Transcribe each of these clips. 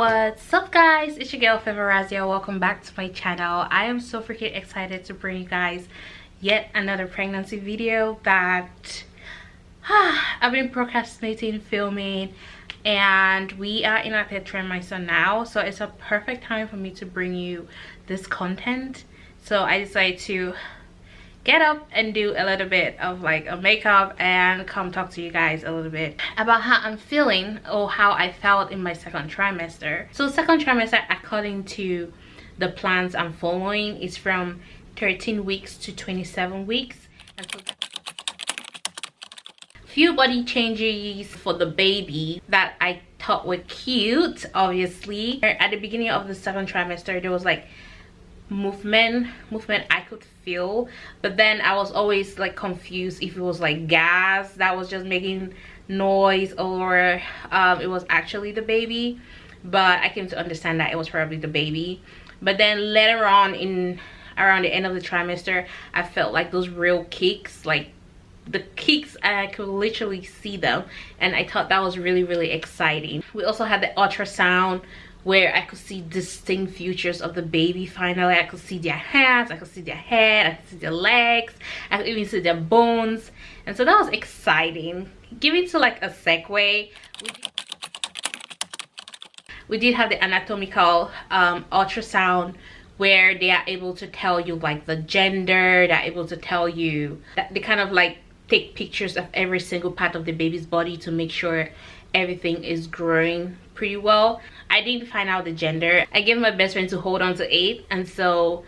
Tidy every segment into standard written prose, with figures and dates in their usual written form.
What's up guys, it's your girl favs. Welcome back to my channel. I am so freaking excited to bring you guys yet another pregnancy video that I've been procrastinating filming, and we are in our third trimester now, so it's a perfect time for me to bring you this content. So I decided to get up and do a little bit of like a makeup and come talk to you guys a little bit about how I'm feeling or how I felt in my second trimester. So second trimester, according to the plans I'm following, is from 13 weeks to 27 weeks, and so few body changes for the baby that I thought were cute. Obviously at the beginning of the second trimester there was like movement I could feel, but then I was always like confused if it was like gas that was just making noise or it was actually the baby. But I came to understand that it was probably the baby. But then later on, in around the end of the trimester, I felt like those real kicks, like the kicks, I could literally see them, and I thought that was really exciting. We also had the ultrasound where I could see distinct features of the baby. Finally, I could see their hands, I could see their head, I could see their legs, I could even see their bones, and so that was exciting. Giving to like a segue, we did have the anatomical ultrasound where they are able to tell you like the gender, they're able to tell you that they kind of like take pictures of every single part of the baby's body to make sure everything is growing pretty well. I didn't find out the gender. I gave my best friend to hold on to 8, and so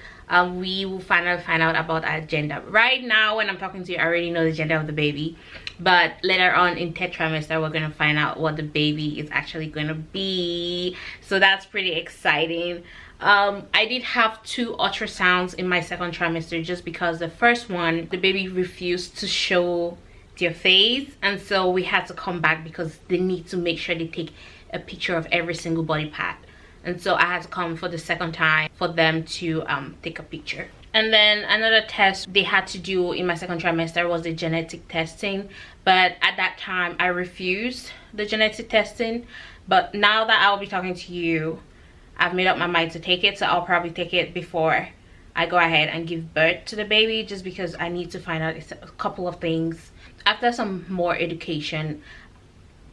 we will finally find out about our gender. Right now when I'm talking to you, I already know the gender of the baby, but later on in third trimester we're gonna find out what the baby is actually gonna be, so that's pretty exciting. I did have 2 ultrasounds in my second trimester just because the first one, the baby refused to show their face, and so we had to come back because they need to make sure they take a picture of every single body part, and so I had to come for the second time for them to take a picture. And then another test they had to do in my second trimester was the genetic testing, but at that time I refused the genetic testing. But now that I'll be talking to you, I've made up my mind to take it, so I'll probably take it before I go ahead and give birth to the baby, just because I need to find out a couple of things. After some more education,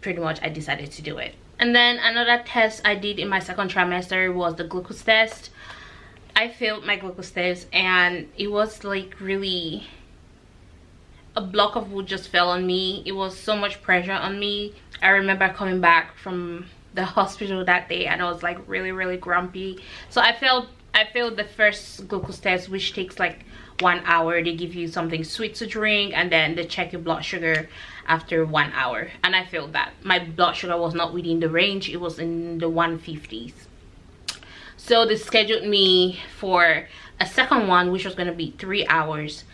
pretty much I decided to do it. And then another test I did in my second trimester was the glucose test. I failed my glucose test, and it was like really a block of wood just fell on me. It was so much pressure on me. I remember coming back from the hospital that day and I was like really grumpy. So I failed the first glucose test, which takes like 1 hour. They give you something sweet to drink, and then they check your blood sugar after 1 hour, and I failed that. My blood sugar was not within the range, it was in the 150s. So they scheduled me for a second one, which was going to be 3 hours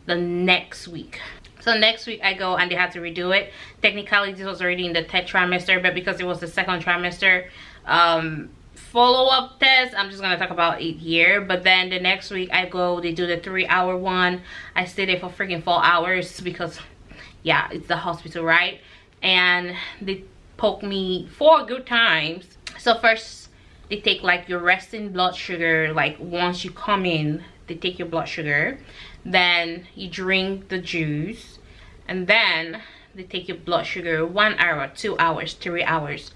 the next week. So next week I go and they had to redo it. Technically this was already in the third trimester, but because it was the second trimester follow-up test, I'm just gonna talk about it here. But then the next week I go, they do the 3-hour one. I stay there for freaking 4 hours because yeah, it's the hospital, right? And they poke me 4 good times. So first they take like your resting blood sugar, like once you come in they take your blood sugar, then you drink the juice, and then they take your blood sugar 1 hour, 2 hours, 3 hours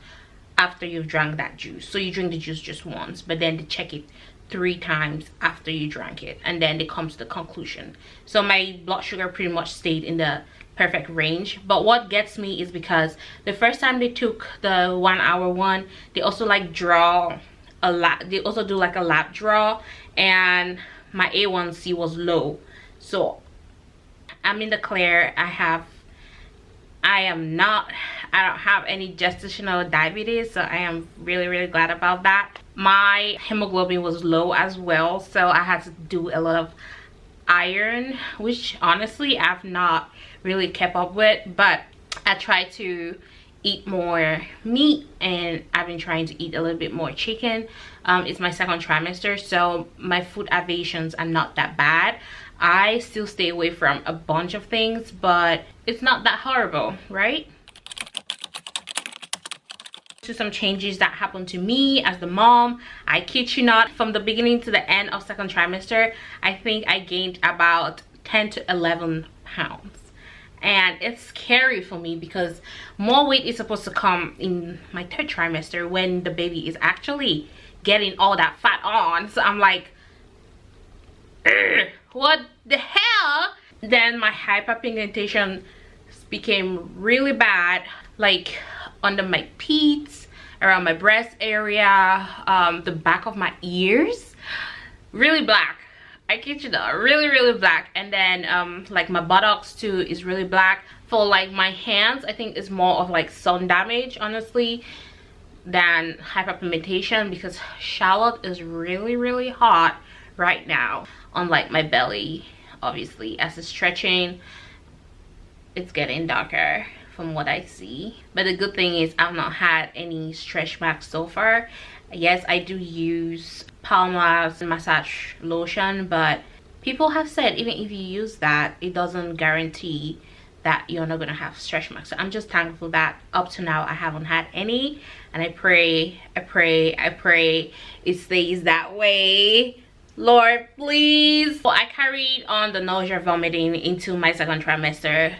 after you've drank that juice. So you drink the juice just once, but then they check it 3 times after you drank it, and then they come to the conclusion. So my blood sugar pretty much stayed in the perfect range. But what gets me is because the first time they took the 1 hour one, they also like draw a lap, they also do like a lap draw, and my A1C was low, so I'm in the clear. I don't have any gestational diabetes, so I am really glad about that. My hemoglobin was low as well, so I had to do a lot of iron, which honestly I've not really kept up with, but I try to eat more meat, and I've been trying to eat a little bit more chicken. It's my second trimester, so my food aversions are not that bad. I still stay away from a bunch of things, but it's not that horrible, right? to some changes that happened to me as the mom. I kid you not, from the beginning to the end of second trimester, I think I gained about 10 to 11 pounds. And it's scary for me because more weight is supposed to come in my third trimester when the baby is actually getting all that fat on. So I'm like, what the hell? Then my hyperpigmentation became really bad, like under my peats, around my breast area, the back of my ears, really black. I kid you not, really black. And then like my buttocks too is really black. For like my hands, I think it's more of like sun damage, honestly, than hyperpigmentation, because Charlotte is really hot right now on like my belly. Obviously, as it's stretching, it's getting darker from what I see. But the good thing is I've not had any stretch marks so far. Yes, I do use Palmer's massage lotion, but people have said even if you use that, it doesn't guarantee that you're not gonna have stretch marks. So I'm just thankful that up to now I haven't had any, and I pray it stays that way. Lord, please. So I carried on the nausea vomiting into my second trimester.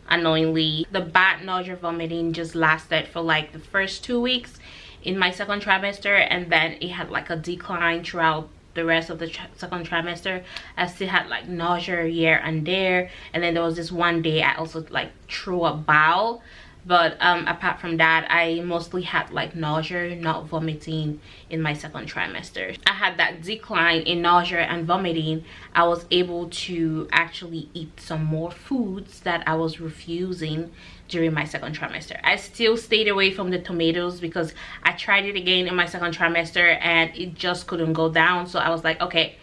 Unknowingly, the bad nausea vomiting just lasted for like the first 2 weeks in my second trimester, and then it had like a decline throughout the rest of the second trimester. I still had like nausea here and there, and then there was this one day I also like threw a bowel. But apart from that, I mostly had like nausea, not vomiting in my second trimester. I had that decline in nausea and vomiting. I was able to actually eat some more foods that I was refusing during my second trimester. I still stayed away from the tomatoes because I tried it again in my second trimester and it just couldn't go down. So I was like, okay,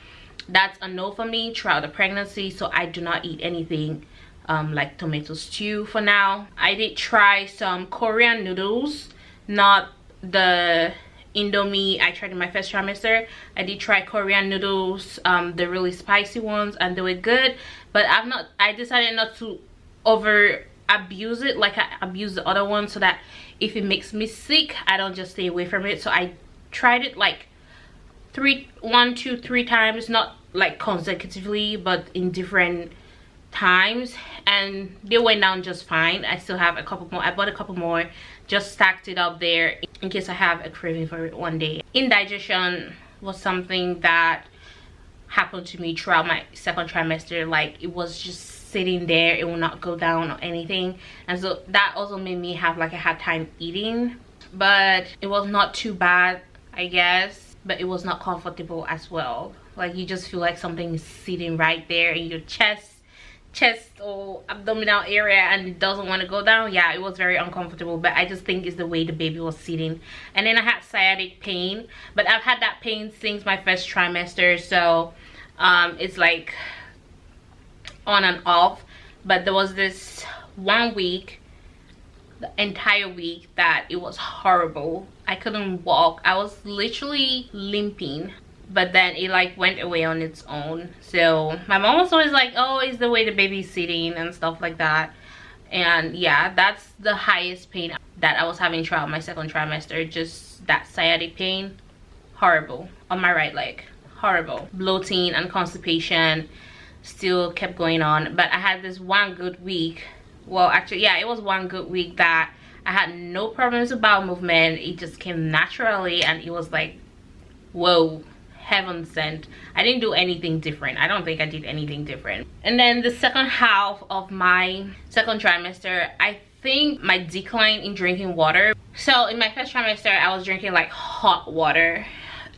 that's a no for me throughout the pregnancy. So I do not eat anything like tomato stew for now. I did try some Korean noodles, not the Indomie I tried in my first trimester. I did try Korean noodles, the really spicy ones, and they were good. But I decided not to over abuse it like I abuse the other one, so that if it makes me sick, I don't just stay away from it. So I tried it like 1, 2, 3 times, not like consecutively, but in different times, and they went down just fine. I still have a couple more. I bought a couple more, just stacked it up there in case I have a craving for it one day. Indigestion was something that happened to me throughout my second trimester. Like, it was just sitting there, it will not go down or anything, and so that also made me have like a hard time eating. But it was not too bad, I guess, but it was not comfortable as well. Like, you just feel like something is sitting right there in your chest or abdominal area, and it doesn't want to go down. Yeah, it was very uncomfortable, but I just think it's the way the baby was sitting. And then I had sciatic pain, but I've had that pain since my first trimester, so it's like on and off. But there was this 1 week, the entire week, that it was horrible. I couldn't walk. I was literally limping. But then it like went away on its own. So my mom was always like, oh, it's the way the baby's sitting and stuff like that. And yeah, that's the highest pain that I was having throughout my second trimester. Just that sciatic pain, horrible, on my right leg, horrible. Bloating and constipation still kept going on. But I had this 1 good week. Well, actually, yeah, it was 1 good week that I had no problems with bowel movement. It just came naturally, and it was like, whoa, heaven sent. I didn't do anything different. I don't think I did anything different. And then the second half of my second trimester, I think my decline in drinking water. So in my first trimester, I was drinking like hot water,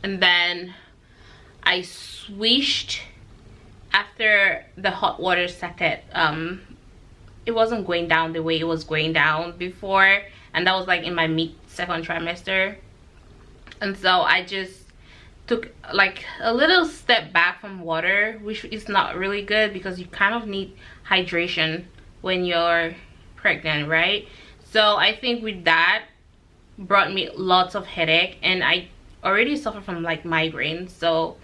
and then I switched after the hot water started. It wasn't going down the way it was going down before, and that was like in my mid-second trimester. And so I just took like a little step back from water, which is not really good because you kind of need hydration when you're pregnant, right? So I think with that brought me lots of headache, and I already suffer from like migraines, so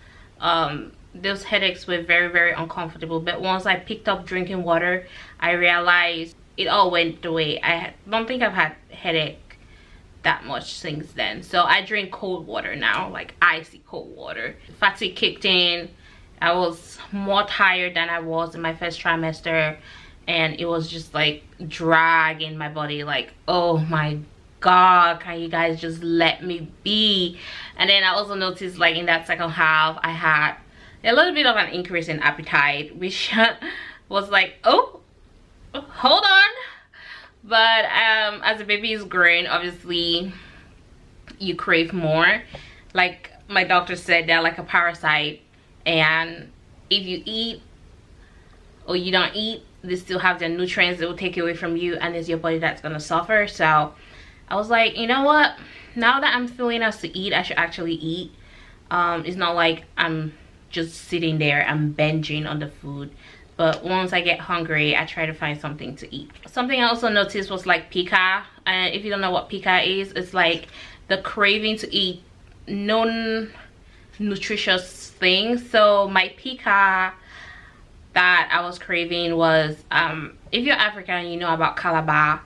those headaches were very uncomfortable. But once I picked up drinking water, I realized it all went away. I don't think I've had headache that much since then. So I drink cold water now, like icy cold water. Fatigue kicked in. I was more tired than I was in my first trimester, and it was just like dragging my body, like, oh my god, can you guys just let me be? And then I also noticed, like, in that second half I had a little bit of an increase in appetite, which was like, oh, hold on. But as the baby is growing, obviously you crave more. Like my doctor said, they're like a parasite, and if you eat or you don't eat, they still have their nutrients. They will take away from you, and it's your body that's gonna suffer. So I was like, you know what, now that I'm feeling us to eat, I should actually eat. It's not like I'm just sitting there and binging on the food, but once I get hungry, I try to find something to eat. Something I also noticed was like pica. And if you don't know what pica is, it's like the craving to eat non-nutritious things. So my pica that I was craving was, if you're African, you know about calabar,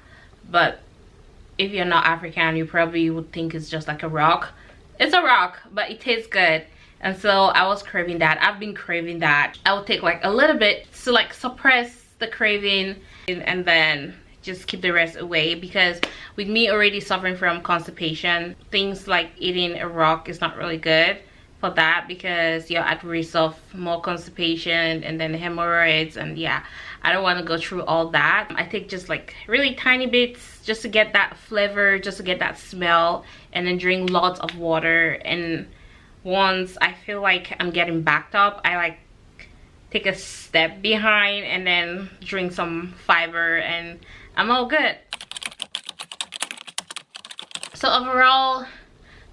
but if you're not African, you probably would think it's just like a rock. It's a rock, but it tastes good. And so I was craving that. I've been craving that. I would take like a little bit to like suppress the craving, and then just keep the rest away, because with me already suffering from constipation, things like eating a rock is not really good for that, because you're at risk of more constipation and then hemorrhoids, and yeah, I don't want to go through all that. I take just like really tiny bits just to get that flavor, just to get that smell, and then drink lots of water. And once I feel like I'm getting backed up, I like take a step behind and then drink some fiber, and I'm all good. So overall,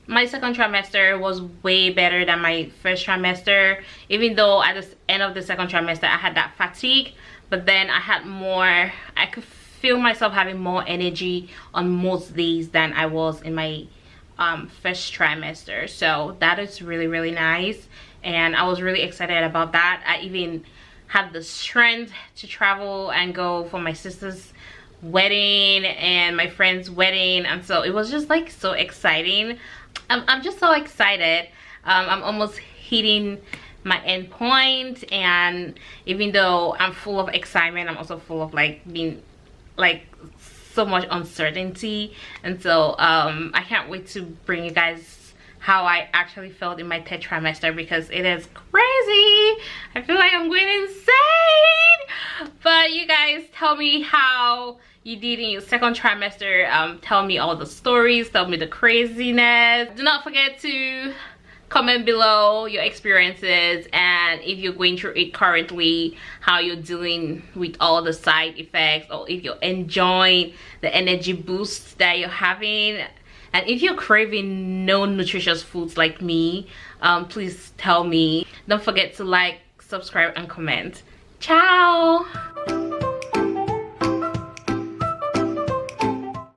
my second trimester was way better than my first trimester, even though at the end of the second trimester I had that fatigue, but then I had more, I could feel myself having more energy on most days than I was in my first trimester. So that is really, really nice, and I was really excited about that. I even had the strength to travel and go for my sister's wedding and my friend's wedding, and so it was just like so exciting. I'm just so excited. I'm almost hitting my end point, and even though I'm full of excitement, I'm also full of like being like so much uncertainty. And so I can't wait to bring you guys how I actually felt in my third trimester, because it is crazy. I feel like I'm going insane. But you guys, tell me how you did in your second trimester. Tell me all the stories, tell me the craziness. Do not forget to comment below your experiences, and if you're going through it currently, how you're dealing with all the side effects, or if you're enjoying the energy boost that you're having. And if you're craving non-nutritious foods like me, please tell me. Don't forget to like, subscribe, and comment. Ciao.